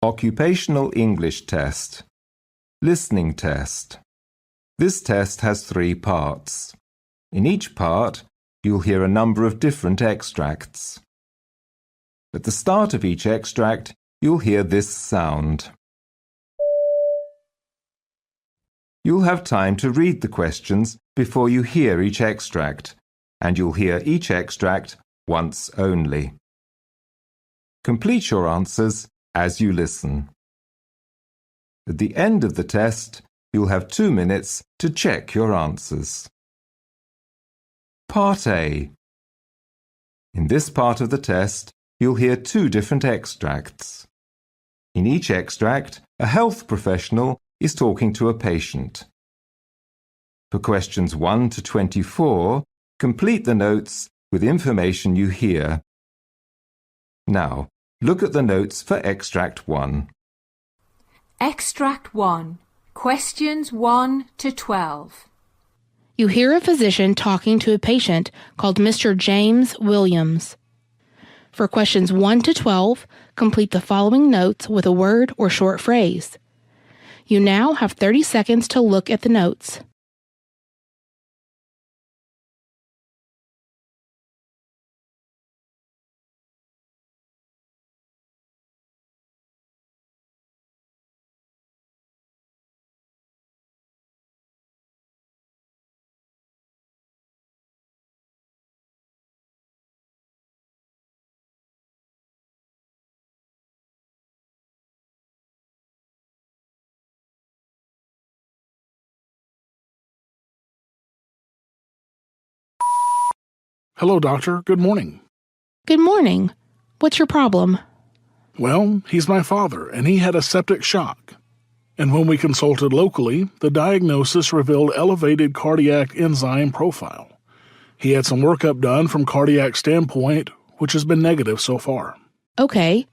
Occupational English Test. Listening Test. This test has 3 parts. In each part, you'll hear a number of different extracts. At the start of each extract, you'll hear this sound. You'll have time to read the questions before you hear each extract, and you'll hear each extract once only. Complete your answers as you listen. At the end of the test, you'll have 2 minutes to check your answers. Part A. In this part of the test, you'll hear 2 different extracts. In each extract, a health professional is talking to a patient. For questions 1 to 24, complete the notes with information you hear. Now, look at the notes for Extract 1. Extract 1. Questions 1 to 12. You hear a physician talking to a patient called Mr. James Williams. For questions 1 to 12, complete the following notes with a word or short phrase. You now have 30 seconds to look at the notes. Hello, doctor. Good morning. Good morning. What's your problem? Well, he's my father, and he had a septic shock. And when we consulted locally, the diagnosis revealed elevated cardiac enzyme profile. He had some workup done from cardiac standpoint, which has been negative so far. Okay.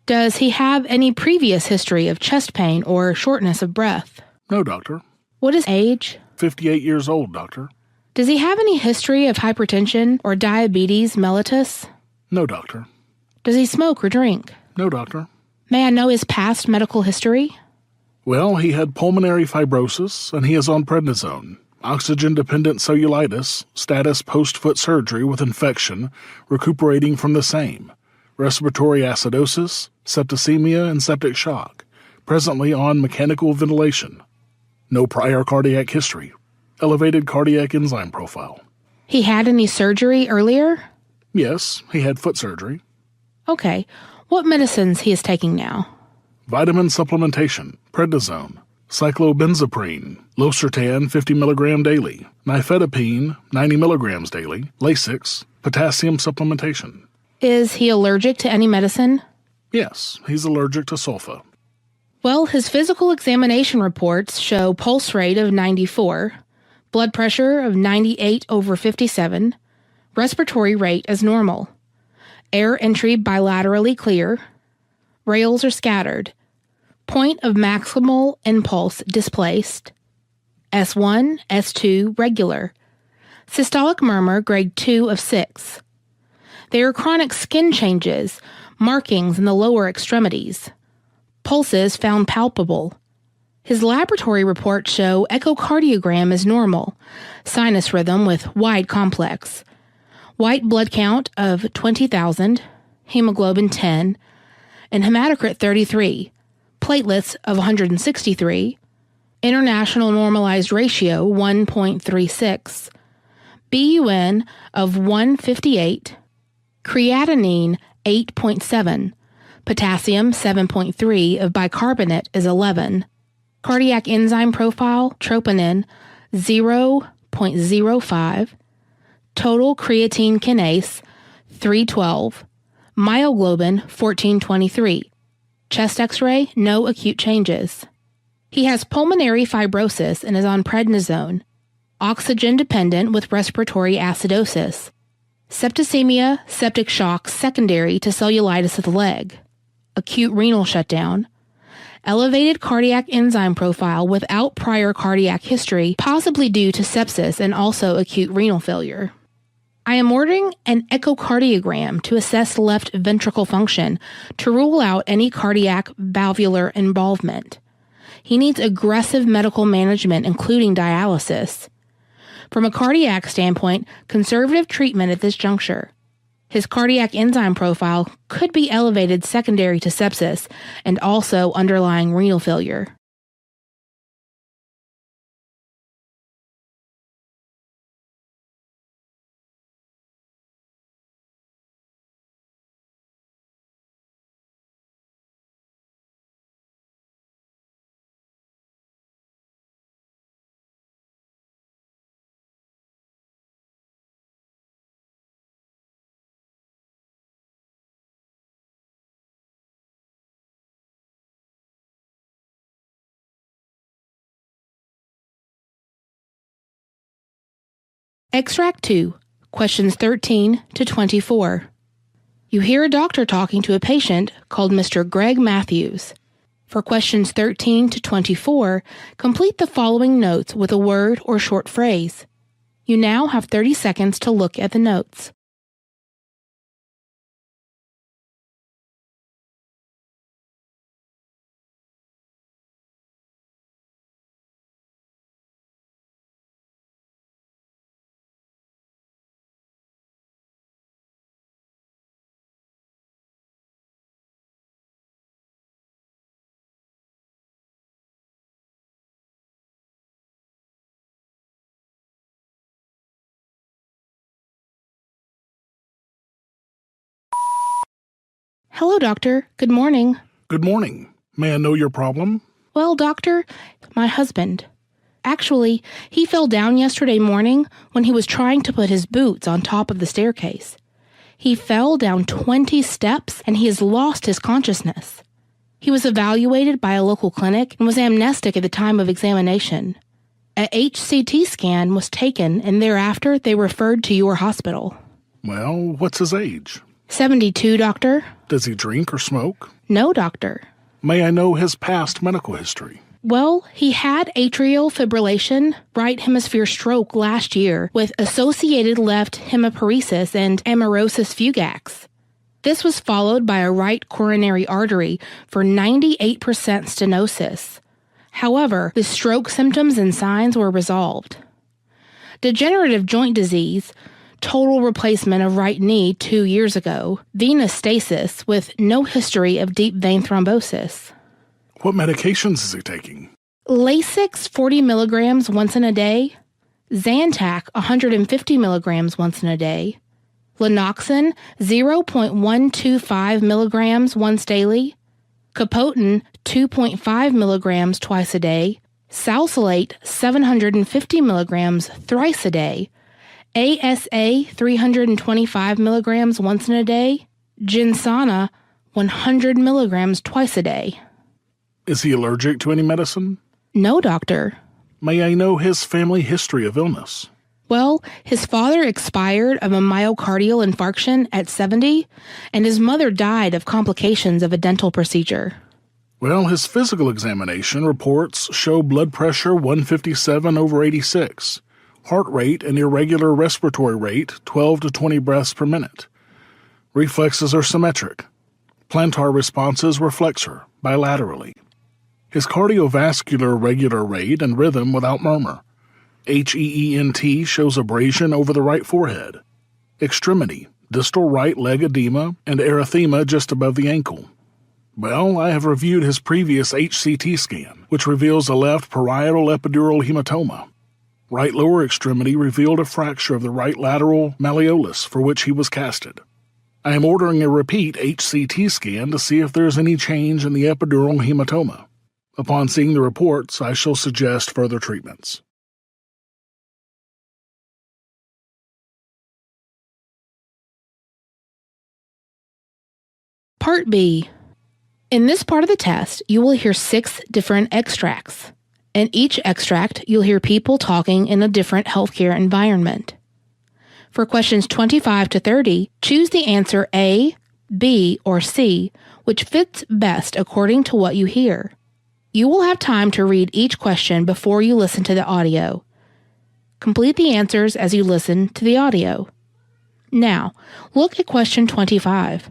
Does he have any previous history of chest pain or shortness of breath? No, doctor. What is age? 58 years old, doctor. Does he have any history of hypertension or diabetes mellitus? No, doctor. Does he smoke or drink? No, doctor. May I know his past medical history? Well, he had pulmonary fibrosis, and he is on prednisone, oxygen-dependent cellulitis, status post-foot surgery with infection, recuperating from the same, respiratory acidosis, septicemia, and septic shock, presently on mechanical ventilation. No prior cardiac history. Elevated cardiac enzyme profile. He had any surgery earlier? Yes, he had foot surgery. Okay. What medicines he is taking now? Vitamin supplementation, prednisone, cyclobenzaprine, losartan 50 mg daily, nifedipine 90 mg daily, Lasix, potassium supplementation. Is he allergic to any medicine? Yes, he's allergic to sulfa. Well, his physical examination reports show pulse rate of 94, blood pressure of 98/57, respiratory rate as normal, air entry bilaterally clear, rails are scattered, point of maximal impulse displaced, S1, S2 regular, systolic murmur grade 2 of 6. There are chronic skin changes, markings in the lower extremities, pulses found palpable. His laboratory reports show echocardiogram is normal, sinus rhythm with wide complex, white blood count of 20,000, hemoglobin 10, and hematocrit 33, platelets of 163, international normalized ratio 1.36, BUN of 158, creatinine 8.7, potassium 7.3 of bicarbonate is 11, cardiac enzyme profile, troponin, 0.05, total creatine kinase, 312, myoglobin, 1423. Chest x-ray, no acute changes. He has pulmonary fibrosis and is on prednisone, oxygen-dependent with respiratory acidosis, septicemia, septic shock secondary to cellulitis of the leg, acute renal shutdown, elevated cardiac enzyme profile without prior cardiac history, possibly due to sepsis and also acute renal failure. I am ordering an echocardiogram to assess left ventricle function to rule out any cardiac valvular involvement. He needs aggressive medical management, including dialysis. From a cardiac standpoint, conservative treatment at this juncture. His cardiac enzyme profile could be elevated secondary to sepsis and also underlying renal failure. Extract 2, questions 13 to 24. You hear a doctor talking to a patient called Mr. Greg Matthews. For questions 13 to 24, complete the following notes with a word or short phrase. You now have 30 seconds to look at the notes. Hello, doctor. Good morning. Good morning. May I know your problem? Well, doctor, my husband. Actually, he fell down yesterday morning when he was trying to put his boots on top of the staircase. He fell down 20 steps and he has lost his consciousness. He was evaluated by a local clinic and was amnestic at the time of examination. A HCT scan was taken and thereafter they referred to your hospital. Well, what's his age? 72, doctor. Does he drink or smoke? No, doctor. May I know his past medical history? Well, he had atrial fibrillation, right hemisphere stroke last year with associated left hemiparesis and amaurosis fugax. This was followed by a right coronary artery for 98% stenosis. However, the stroke symptoms and signs were resolved. Degenerative joint disease, total replacement of right knee 2 years ago, venous stasis with no history of deep vein thrombosis. What medications is he taking? Lasix 40 milligrams once in a day, Zantac 150 milligrams once in a day, Lanoxin 0.125 milligrams once daily, Capoten 2.5 milligrams twice a day, Salsalate 750 milligrams thrice a day, ASA 325 milligrams once in a day, Ginsana 100 milligrams twice a day. Is he allergic to any medicine? No, doctor. May I know his family history of illness? Well, his father expired of a myocardial infarction at 70, and his mother died of complications of a dental procedure. Well, his physical examination reports show blood pressure 157/86, heart rate and irregular respiratory rate 12 to 20 breaths per minute. Reflexes are symmetric. Plantar responses were flexor, bilaterally. His cardiovascular regular rate and rhythm without murmur. HEENT shows abrasion over the right forehead. Extremity, distal right leg edema and erythema just above the ankle. Well, I have reviewed his previous HCT scan, which reveals a left parietal epidural hematoma. Right lower extremity revealed a fracture of the right lateral malleolus for which he was casted. I am ordering a repeat HCT scan to see if there is any change in the epidural hematoma. Upon seeing the reports, I shall suggest further treatments. Part B. In this part of the test, you will hear 6 different extracts. In each extract, you'll hear people talking in a different healthcare environment. For questions 25 to 30, choose the answer A, B, or C, which fits best according to what you hear. You will have time to read each question before you listen to the audio. Complete the answers as you listen to the audio. Now, look at question 25.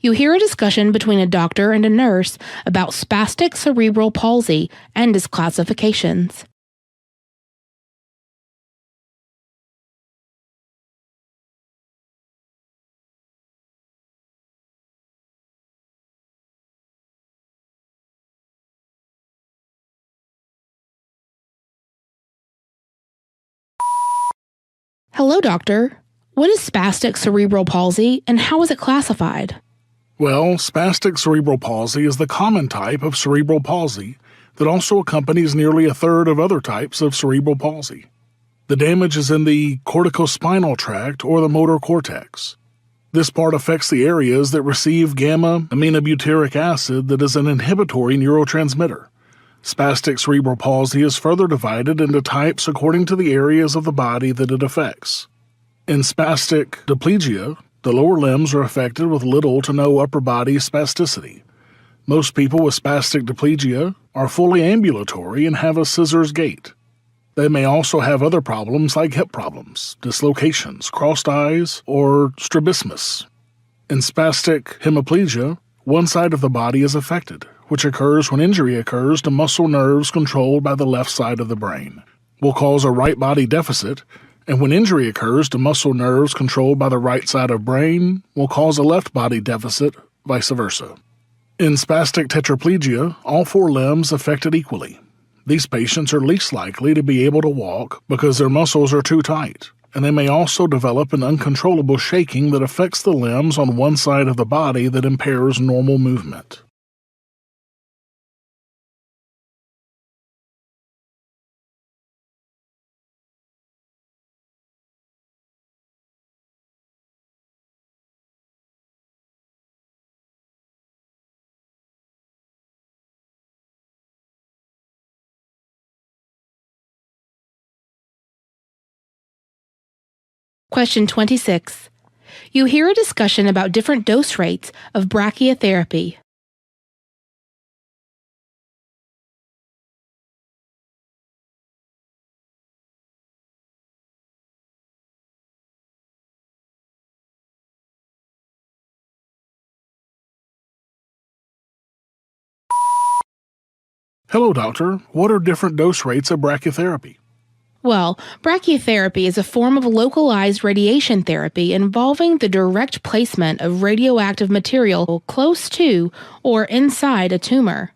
You hear a discussion between a doctor and a nurse about spastic cerebral palsy and its classifications. Hello, doctor. What is spastic cerebral palsy and how is it classified? Well, spastic cerebral palsy is the common type of cerebral palsy that also accompanies nearly a third of other types of cerebral palsy. The damage is in the corticospinal tract or the motor cortex. This part affects the areas that receive gamma-aminobutyric acid that is an inhibitory neurotransmitter. Spastic cerebral palsy is further divided into types according to the areas of the body that it affects. In spastic diplegia, the lower limbs are affected with little to no upper body spasticity. Most people with spastic diplegia are fully ambulatory and have a scissors gait. They may also have other problems like hip problems, dislocations, crossed eyes, or strabismus. In spastic hemiplegia, one side of the body is affected, which occurs when injury occurs to muscle nerves controlled by the left side of the brain, will cause a right body deficit, and when injury occurs to muscle nerves controlled by the right side of brain, will cause a left body deficit, vice versa. In spastic tetraplegia, all four limbs affected equally. These patients are least likely to be able to walk because their muscles are too tight, and they may also develop an uncontrollable shaking that affects the limbs on one side of the body that impairs normal movement. Question 26. You hear a discussion about different dose rates of brachytherapy. Hello, doctor. What are different dose rates of brachytherapy? Well, brachytherapy is a form of localized radiation therapy involving the direct placement of radioactive material close to or inside a tumor.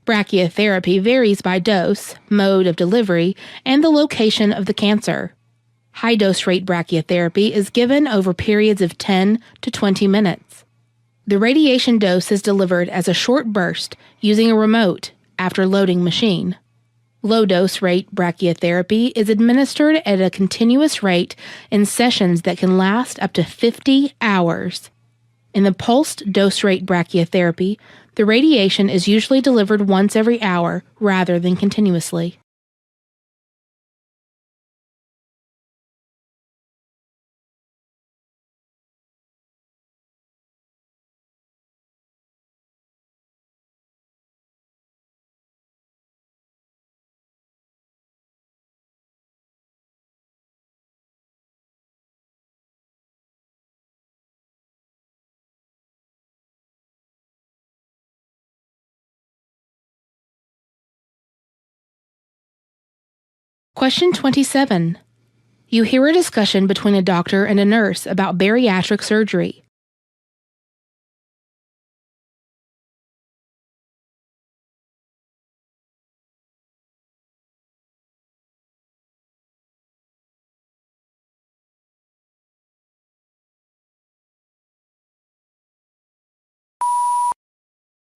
Brachytherapy varies by dose, mode of delivery, and the location of the cancer. High-dose rate brachytherapy is given over periods of 10 to 20 minutes. The radiation dose is delivered as a short burst using a remote after loading machine. Low-dose rate brachytherapy is administered at a continuous rate in sessions that can last up to 50 hours. In the pulsed dose rate brachytherapy, the radiation is usually delivered once every hour rather than continuously. Question 27. You hear a discussion between a doctor and a nurse about bariatric surgery.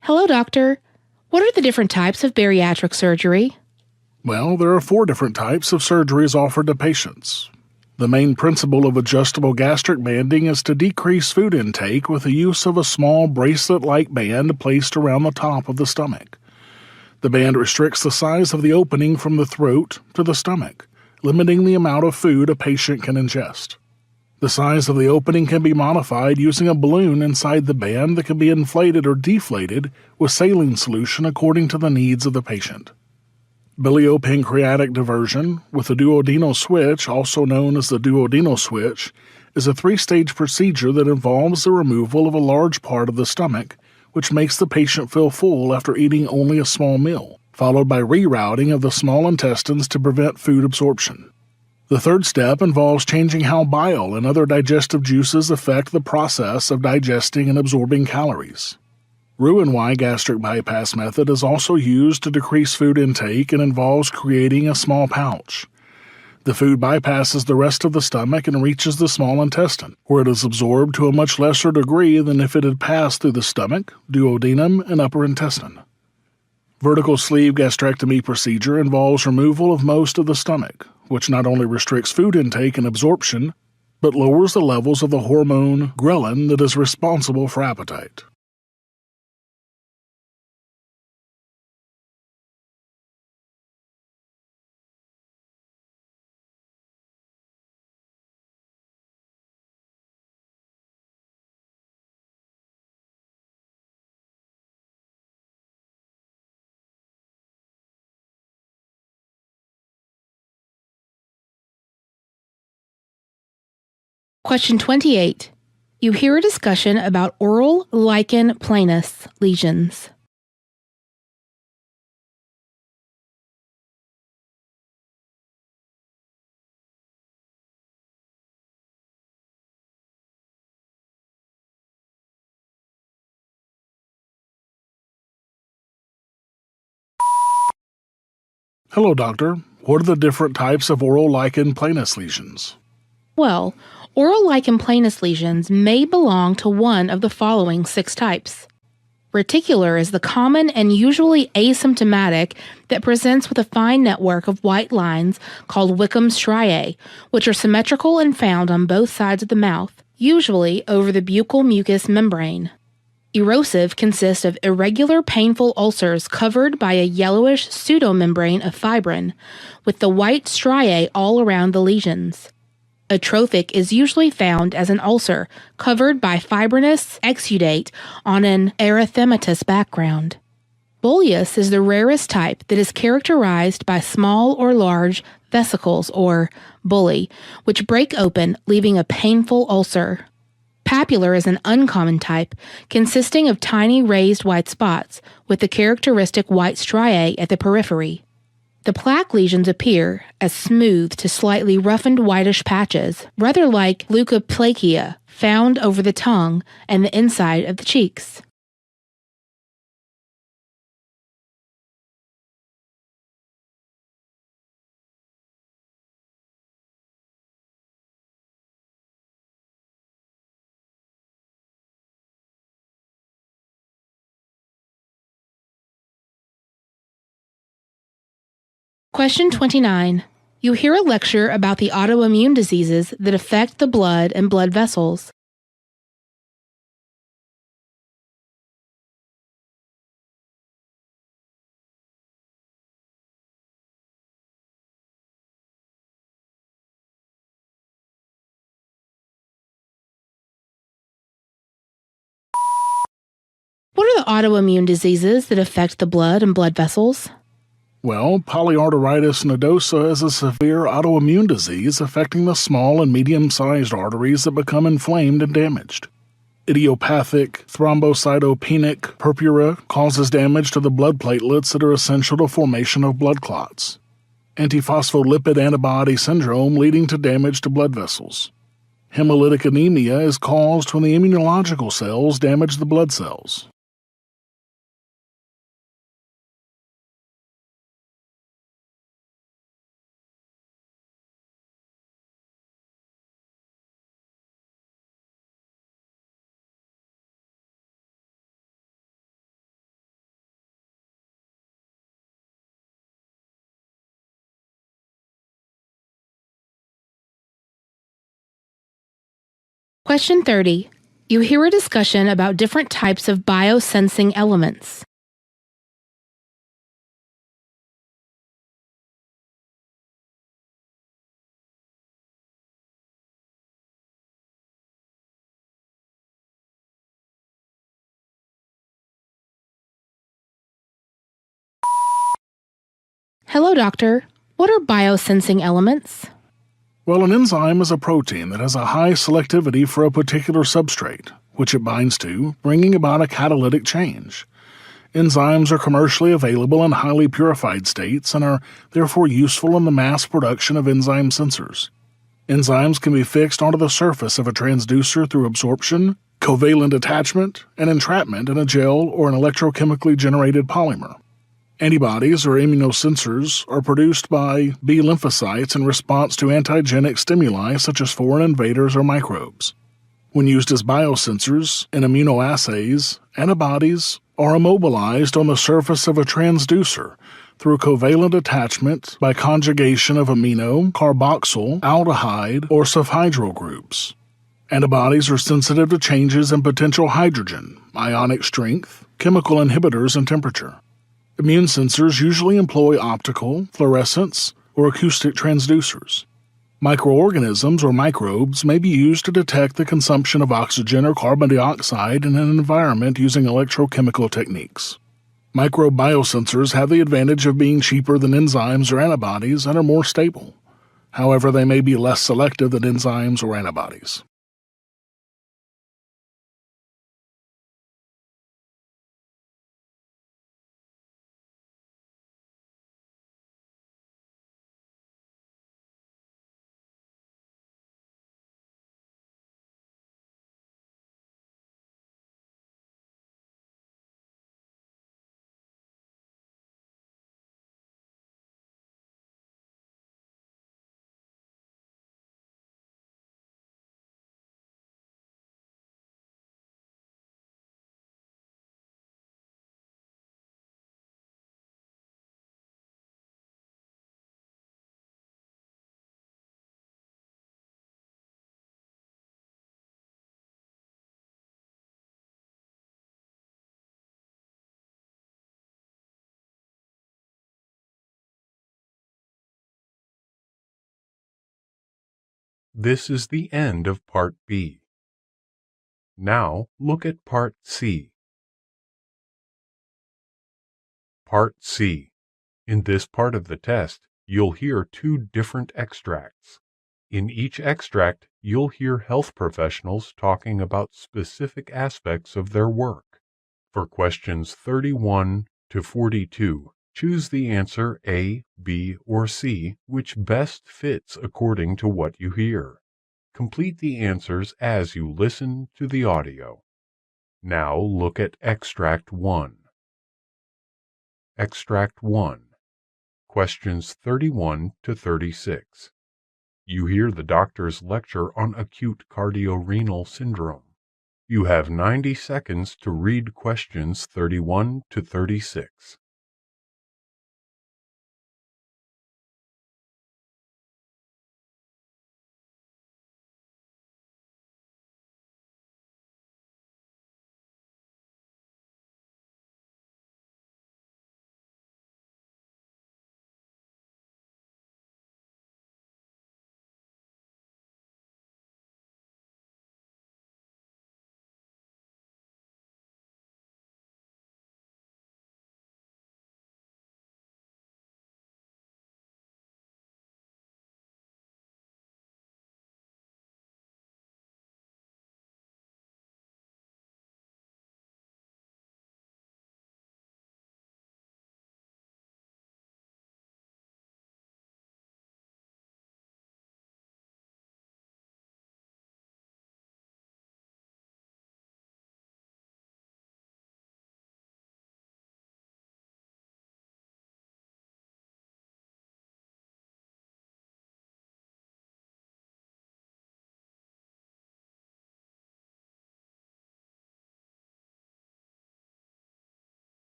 Hello, doctor. What are the different types of bariatric surgery? Well, there are 4 different types of surgeries offered to patients. The main principle of adjustable gastric banding is to decrease food intake with the use of a small bracelet-like band placed around the top of the stomach. The band restricts the size of the opening from the throat to the stomach, limiting the amount of food a patient can ingest. The size of the opening can be modified using a balloon inside the band that can be inflated or deflated with saline solution according to the needs of the patient. Biliopancreatic diversion with the duodenal switch, also known as the duodenal switch, is a 3-stage procedure that involves the removal of a large part of the stomach, which makes the patient feel full after eating only a small meal, followed by rerouting of the small intestines to prevent food absorption. The third step involves changing how bile and other digestive juices affect the process of digesting and absorbing calories. Roux-en-Y gastric bypass method is also used to decrease food intake and involves creating a small pouch. The food bypasses the rest of the stomach and reaches the small intestine, where it is absorbed to a much lesser degree than if it had passed through the stomach, duodenum, and upper intestine. Vertical sleeve gastrectomy procedure involves removal of most of the stomach, which not only restricts food intake and absorption, but lowers the levels of the hormone ghrelin that is responsible for appetite. Question 28. You hear a discussion about oral lichen planus lesions. Hello, doctor. What are the different types of oral lichen planus lesions? Well, oral lichen planus lesions may belong to one of the following 6 types. Reticular is the common and usually asymptomatic that presents with a fine network of white lines called Wickham's striae, which are symmetrical and found on both sides of the mouth, usually over the buccal mucous membrane. Erosive consists of irregular painful ulcers covered by a yellowish pseudomembrane of fibrin, with the white striae all around the lesions. Atrophic is usually found as an ulcer covered by fibrinous exudate on an erythematous background. Bullous is the rarest type that is characterized by small or large vesicles or bulli, which break open, leaving a painful ulcer. Papular is an uncommon type, consisting of tiny raised white spots with the characteristic white striae at the periphery. The plaque lesions appear as smooth to slightly roughened whitish patches, rather like leukoplakia, found over the tongue and the inside of the cheeks. Question 29. You hear a lecture about the autoimmune diseases that affect the blood and blood vessels. What are the autoimmune diseases that affect the blood and blood vessels? Well, polyarteritis nodosa is a severe autoimmune disease affecting the small and medium-sized arteries that become inflamed and damaged. Idiopathic thrombocytopenic purpura causes damage to the blood platelets that are essential to formation of blood clots. Antiphospholipid antibody syndrome leading to damage to blood vessels. Hemolytic anemia is caused when the immunological cells damage the blood cells. Question 30. You hear a discussion about different types of biosensing elements. Hello, doctor. What are biosensing elements? Well, an enzyme is a protein that has a high selectivity for a particular substrate, which it binds to, bringing about a catalytic change. Enzymes are commercially available in highly purified states and are therefore useful in the mass production of enzyme sensors. Enzymes can be fixed onto the surface of a transducer through absorption, covalent attachment, and entrapment in a gel or an electrochemically generated polymer. Antibodies or immunosensors are produced by B lymphocytes in response to antigenic stimuli such as foreign invaders or microbes. When used as biosensors in immunoassays, antibodies are immobilized on the surface of a transducer through covalent attachment by conjugation of amino, carboxyl, aldehyde, or sulfhydryl groups. Antibodies are sensitive to changes in potential hydrogen, ionic strength, chemical inhibitors, and temperature. Immune sensors usually employ optical, fluorescence, or acoustic transducers. Microorganisms or microbes may be used to detect the consumption of oxygen or carbon dioxide in an environment using electrochemical techniques. Microbiosensors have the advantage of being cheaper than enzymes or antibodies and are more stable. However, they may be less selective than enzymes or antibodies. This is the end of Part B. Now look at Part C. Part C. In this part of the test, you'll hear two different extracts. In each extract, you'll hear health professionals talking about specific aspects of their work. For questions 31 to 42, choose the answer A, B, or C, which best fits according to what you hear. Complete the answers as you listen to the audio. Now look at Extract 1. Extract 1. Questions 31 to 36. You hear the doctor's lecture on acute cardiorenal syndrome. You have 90 seconds to read questions 31 to 36.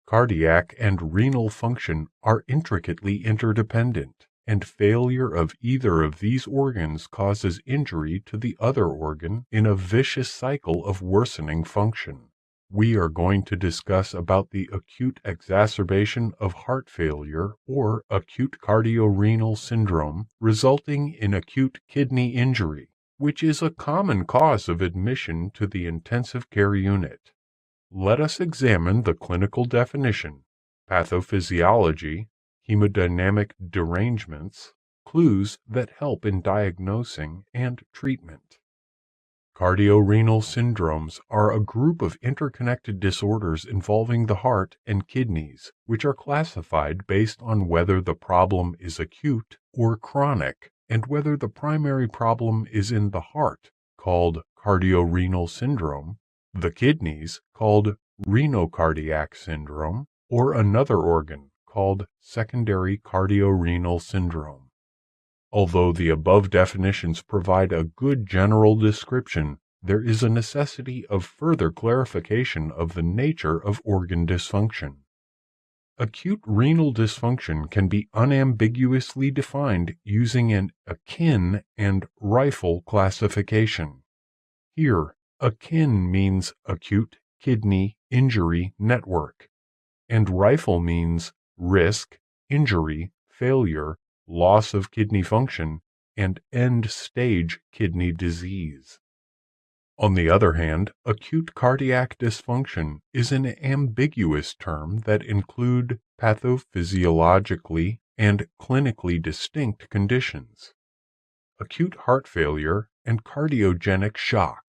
Cardiac and renal function are intricately interdependent, and failure of either of these organs causes injury to the other organ in a vicious cycle of worsening function. we are going to discuss about the acute exacerbation of heart failure or acute cardiorenal syndrome resulting in acute kidney injury, which is a common cause of admission to the intensive care unit. Let us examine the clinical definition, pathophysiology, hemodynamic derangements, clues that help in diagnosing and treatment. Cardiorenal syndromes are a group of interconnected disorders involving the heart and kidneys, which are classified based on whether the problem is acute or chronic, and whether the primary problem is in the heart, called cardiorenal syndrome, the kidneys, called renocardiac syndrome, or another organ, called secondary cardiorenal syndrome. Although the above definitions provide a good general description, there is a necessity of further clarification of the nature of organ dysfunction. Acute renal dysfunction can be unambiguously defined using an akin and rifle classification. Here, akin means acute kidney injury network, and rifle means risk, injury, failure, loss of kidney function, and end-stage kidney disease. On the other hand, acute cardiac dysfunction is an ambiguous term that includes pathophysiologically and clinically distinct conditions. Acute heart failure and cardiogenic shock.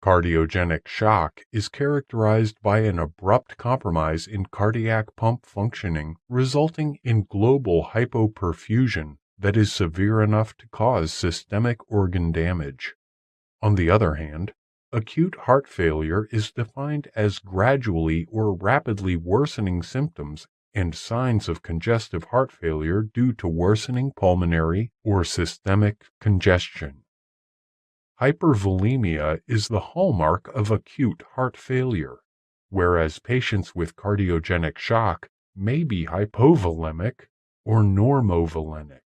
Cardiogenic shock is characterized by an abrupt compromise in cardiac pump functioning resulting in global hypoperfusion that is severe enough to cause systemic organ damage. On the other hand, acute heart failure is defined as gradually or rapidly worsening symptoms and signs of congestive heart failure due to worsening pulmonary or systemic congestion. Hypervolemia is the hallmark of acute heart failure, whereas patients with cardiogenic shock may be hypovolemic or normovolemic.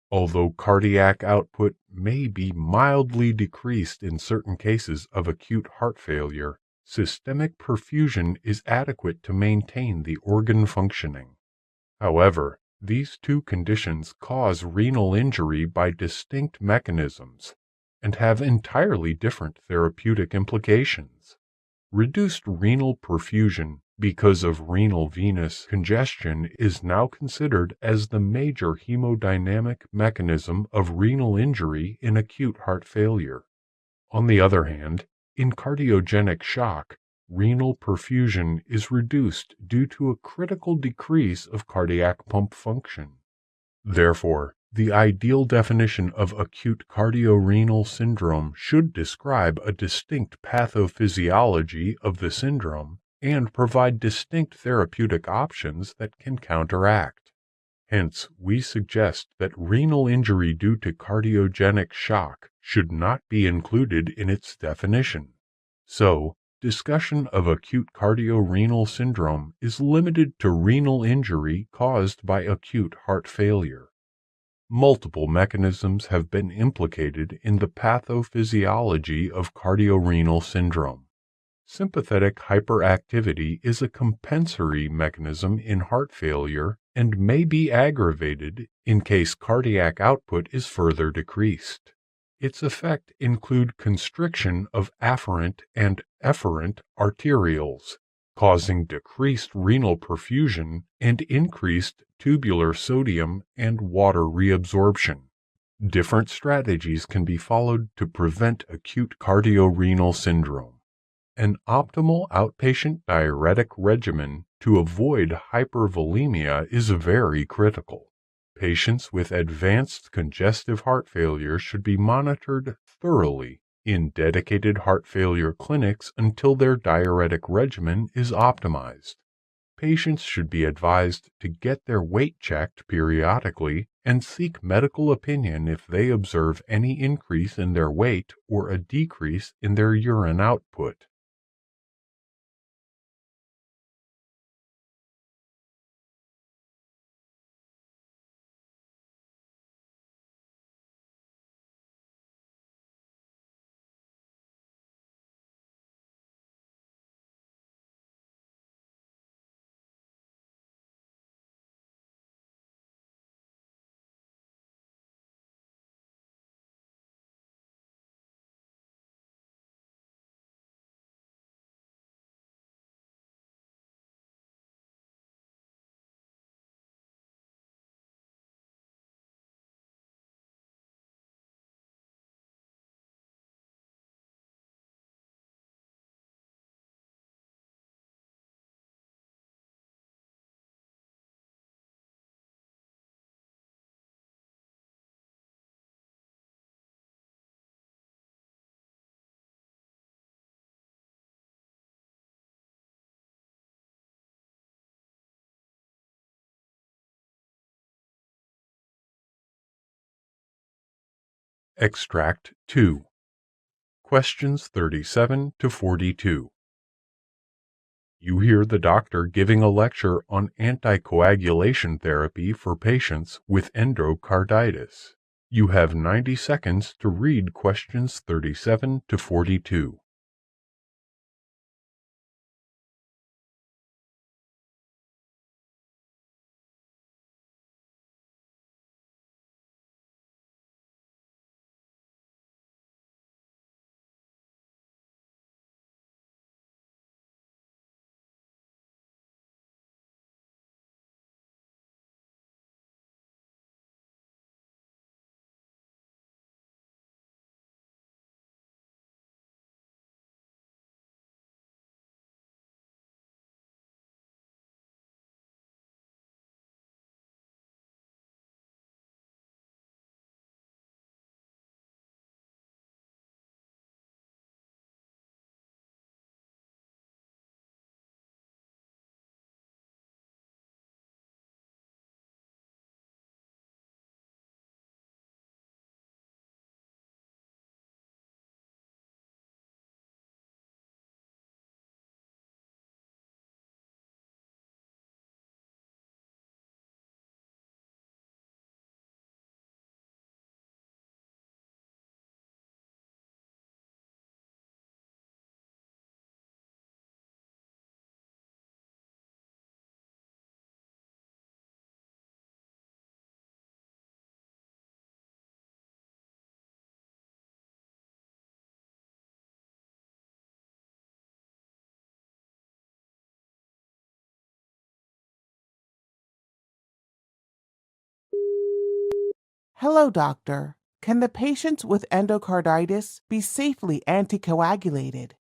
Although cardiac output may be mildly decreased in certain cases of acute heart failure, systemic perfusion is adequate to maintain the organ functioning. However, these two conditions cause renal injury by distinct mechanisms and have entirely different therapeutic implications. Reduced renal perfusion because of renal venous congestion is now considered as the major hemodynamic mechanism of renal injury in acute heart failure. On the other hand, in cardiogenic shock, renal perfusion is reduced due to a critical decrease of cardiac pump function. Therefore, the ideal definition of acute cardiorenal syndrome should describe a distinct pathophysiology of the syndrome and provide distinct therapeutic options that can counteract. Hence, we suggest that renal injury due to cardiogenic shock should not be included in its definition. So, discussion of acute cardiorenal syndrome is limited to renal injury caused by acute heart failure. Multiple mechanisms have been implicated in the pathophysiology of cardiorenal syndrome. Sympathetic hyperactivity is a compensatory mechanism in heart failure and may be aggravated in case cardiac output is further decreased. Its effects include constriction of afferent and efferent arterioles, causing decreased renal perfusion and increased tubular sodium and water reabsorption. Different strategies can be followed to prevent acute cardiorenal syndrome. An optimal outpatient diuretic regimen to avoid hypervolemia is very critical. Patients with advanced congestive heart failure should be monitored thoroughly in dedicated heart failure clinics until their diuretic regimen is optimized. Patients should be advised to get their weight checked periodically and seek medical opinion if they observe any increase in their weight or a decrease in their urine output. Extract 2. Questions 37 to 42. You hear the doctor giving a lecture on anticoagulation therapy for patients with endocarditis. You have 90 seconds to read questions 37 to 42. Hello, doctor. Can the patients with endocarditis be safely anticoagulated?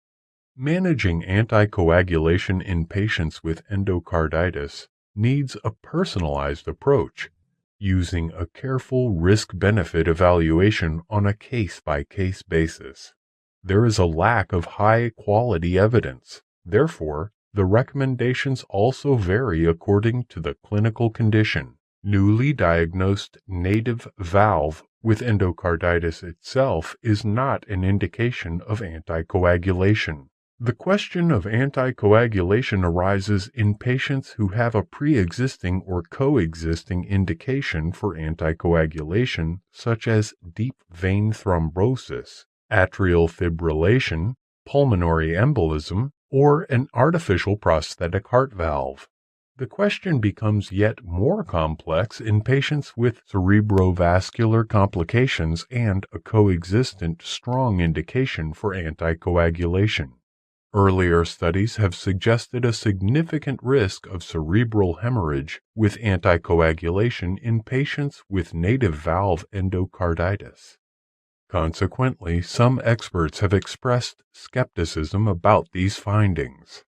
Managing anticoagulation in patients with endocarditis needs a personalized approach, using a careful risk-benefit evaluation on a case-by-case basis. There is a lack of high-quality evidence. Therefore, the recommendations also vary according to the clinical condition. Newly diagnosed native valve with endocarditis itself is not an indication of anticoagulation. The question of anticoagulation arises in patients who have a pre-existing or coexisting indication for anticoagulation, such as deep vein thrombosis, atrial fibrillation, pulmonary embolism, or an artificial prosthetic heart valve. The question becomes yet more complex in patients with cerebrovascular complications and a coexistent strong indication for anticoagulation. Earlier studies have suggested a significant risk of cerebral hemorrhage with anticoagulation in patients with native valve endocarditis. Consequently, some experts have expressed skepticism about these findings.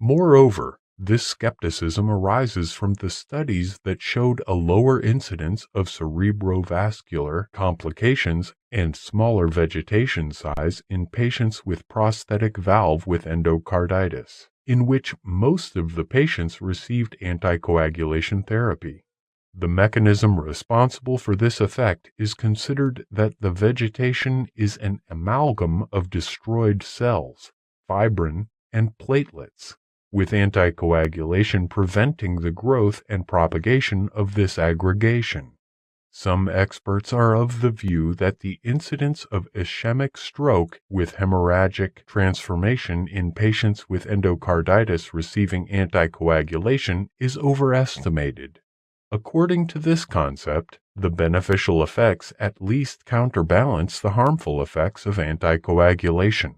Moreover, this skepticism arises from the studies that showed a lower incidence of cerebrovascular complications and smaller vegetation size in patients with prosthetic valve with endocarditis, in which most of the patients received anticoagulation therapy. The mechanism responsible for this effect is considered that the vegetation is an amalgam of destroyed cells, fibrin, and platelets, with anticoagulation preventing the growth and propagation of this aggregation. Some experts are of the view that the incidence of ischemic stroke with hemorrhagic transformation in patients with endocarditis receiving anticoagulation is overestimated. According to this concept, the beneficial effects at least counterbalance the harmful effects of anticoagulation.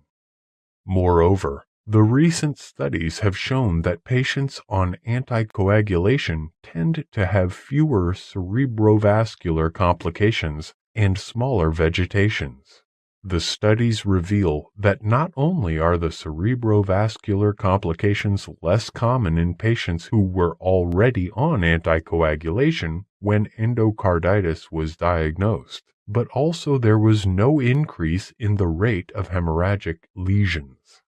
Moreover, the recent studies have shown that patients on anticoagulation tend to have fewer cerebrovascular complications and smaller vegetations. The studies reveal that not only are the cerebrovascular complications less common in patients who were already on anticoagulation when endocarditis was diagnosed, but also there was no increase in the rate of hemorrhagic lesions.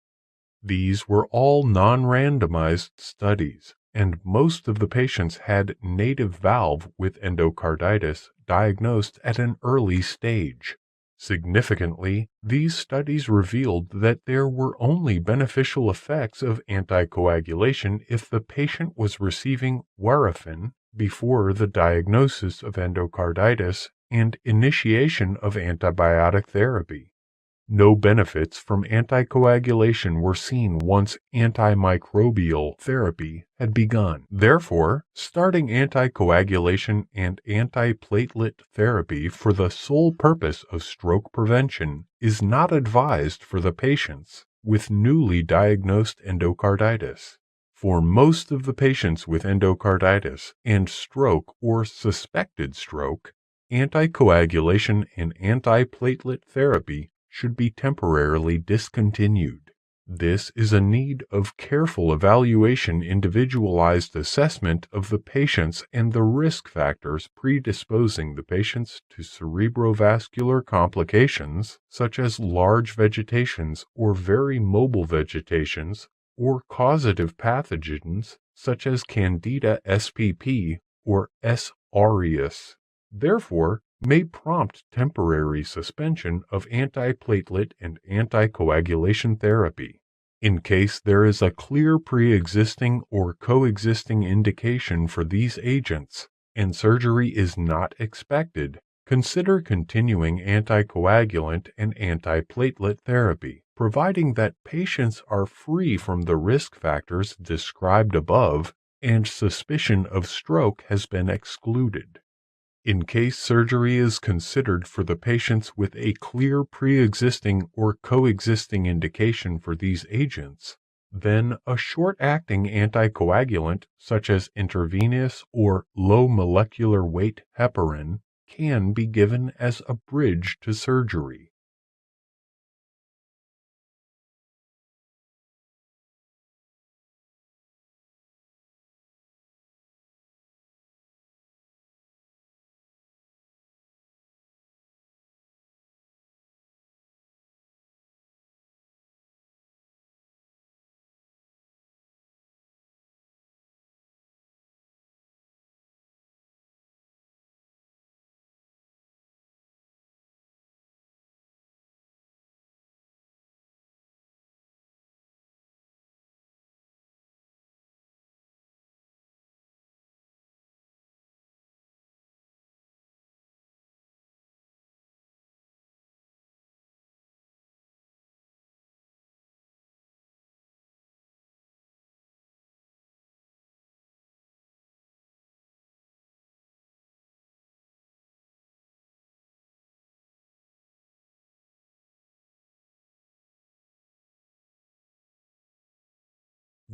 These were all non-randomized studies, and most of the patients had native valve with endocarditis diagnosed at an early stage. Significantly, these studies revealed that there were only beneficial effects of anticoagulation if the patient was receiving warfarin before the diagnosis of endocarditis and initiation of antibiotic therapy. No benefits from anticoagulation were seen once antimicrobial therapy had begun. Therefore, starting anticoagulation and antiplatelet therapy for the sole purpose of stroke prevention is not advised for the patients with newly diagnosed endocarditis. For most of the patients with endocarditis and stroke or suspected stroke, anticoagulation and antiplatelet therapy should be temporarily discontinued. This is a need of careful evaluation, individualized assessment of the patients and the risk factors predisposing the patients to cerebrovascular complications, such as large vegetations or very mobile vegetations, or causative pathogens such as Candida spp or S. aureus. Therefore, may prompt temporary suspension of antiplatelet and anticoagulation therapy. In case there is a clear pre-existing or coexisting indication for these agents and surgery is not expected, consider continuing anticoagulant and antiplatelet therapy, providing that patients are free from the risk factors described above and suspicion of stroke has been excluded. In case surgery is considered for the patients with a clear pre-existing or coexisting indication for these agents, then a short-acting anticoagulant such as intravenous or low molecular weight heparin can be given as a bridge to surgery.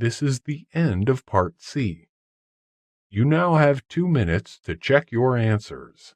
This is the end of Part C. You now have 2 minutes to check your answers.